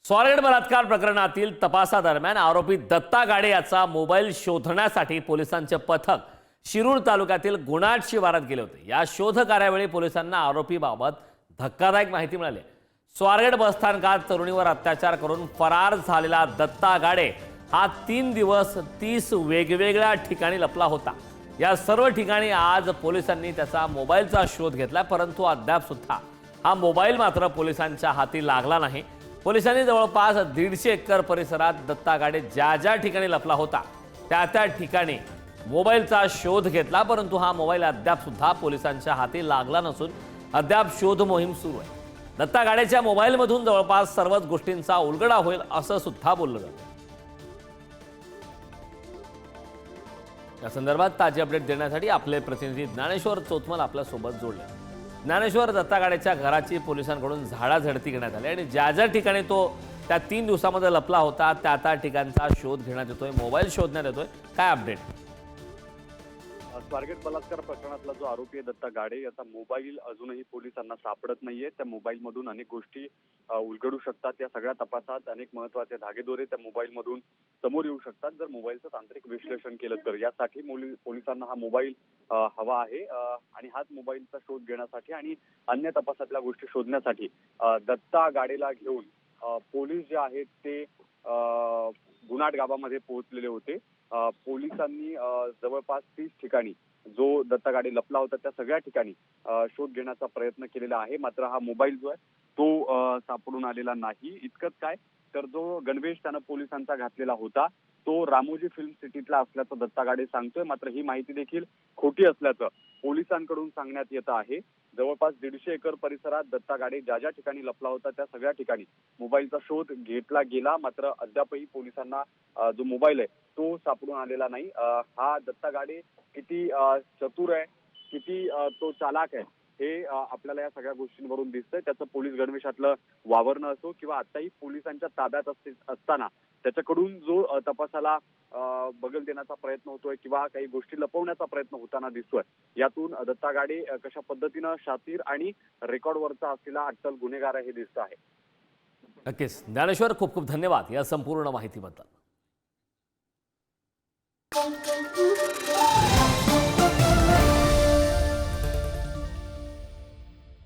स्वारगेट बलात्कार प्रकरणातील तपासादरम्यान आरोपी दत्ता गाडे याचा मोबाईल शोधण्यासाठी पोलिसांचे पथक शिरूर तालुक्यातील गुणाट शिवारात गेले होते। या शोध कार्यावेळी पोलिसांना आरोपीबाबत धक्कादायक माहिती मिळाली। स्वारगेट बसस्थानकात तरुणीवर अत्याचार करून फरार झालेला दत्ता गाडे हा 3 दिवस 30 वेगवेगळ्या ठिकाणी लपला होता। या सर्व ठिकाणी आज पोलिसांनी त्याचा मोबाईलचा शोध घेतला, परंतु अद्याप सुद्धा हा मोबाईल मात्र पोलिसांच्या हाती लागला नाही। पोलिसांनी जवळपास 150 एकर परिसरात दत्ता गाडे ज्या ठिकाणी लपला होता त्या ठिकाणी मोबाईलचा शोध घेतला, परंतु हा मोबाईल अद्याप सुद्धा पोलिसांच्या हाती लागला नसून अद्याप शोध मोहीम सुरू आहे। दत्ता गाडेच्या मोबाईलमधून जवळपास सर्वच गोष्टींचा उलगडा होईल असं सुद्धा बोललं जातं। या संदर्भात ताजी अपडेट देण्यासाठी आपले प्रतिनिधी ज्ञानेश्वर चोतमल आपल्या सोबत जोडले। ज्ञानेश्वर, दत्ता गाडेच्या घराची पोलिसांकडून झाडाझडती घेण्यात आली आणि ज्या ठिकाणी तो त्या 3 दिवसामध्ये लपला होता त्या ठिकाणचा शोध घेण्यात येतोय, मोबाईल शोधण्यात येतोय, काय अपडेट? स्वारगेट बलात्कार प्रकरणातला जो आरोपी आहे दत्ता गाडे याचा मोबाईल अजूनही पोलिसांना सापडत नाहीये। त्या मोबाईलमधून अनेक गोष्टी उलगडू शकतात। या सगळ्या तपासात अनेक महत्त्वाचे धागेदोरे त्या मोबाईलमधून समोर येऊ शकतात जर मोबाईलचं तांत्रिक विश्लेषण केलं तर। यासाठी पोलिसांना हा मोबाईल हवा आहे आणि हाच मोबाईलचा शोध घेण्यासाठी आणि अन्य तपासातल्या गोष्टी शोधण्यासाठी दत्ता गाडेला घेऊन पोलीस जे आहेत ते गुणाट गावामध्ये पोहोचलेले होते। पोलिसांनी जवळपास 30 ठिकाणी जो दत्ता गाडे लपला होता त्या सगळ्या ठिकाणी शोध घेण्याचा प्रयत्न केलेला आहे। मात्र हा मोबाईल जो आहे तो सापडून आलेला नाही। इतकंच काय तर जो गणवेश त्यानं पोलिसांचा घातलेला होता तो रामोजी फिल्म सिटीतला असल्याचं दत्ता गाडे सांगतोय, मात्र ही माहिती देखील खोटी असल्याचं पोलिसांकडून सांगण्यात येत आहे। जवळपास 150 एकर परिसरात दत्ता गाडे ज्या ठिकाणी लपला होता त्या सगळ्या ठिकाणी मोबाईलचा शोध घेतला गेला, मात्र अद्यापही पोलिसांना जो मोबाईल आहे तो सापडून आलेला नाही। हा दत्ता गाडे किती चतुर आहे, किती तो चालाक आहे हे आपल्याला या सगळ्या गोष्टींवरून दिसतंय। त्याचं पोलीस गणवेशातलं वावरणं असो किंवा आताही पोलिसांच्या ताब्यात असताना त्याच्याकडून जो तपासाला बगल देण्याचा प्रयत्न होतोय किंवा काही गोष्टी लपवण्याचा प्रयत्न होताना दिसतोय, यातून दत्ता गाडे कशा पद्धतीनं शातीर आणि रेकॉर्डवरचा असलेला अट्टल गुन्हेगार हे दिसत आहे। नक्कीच ज्ञानेश्वर, खूप खूप धन्यवाद या संपूर्ण माहितीबद्दल।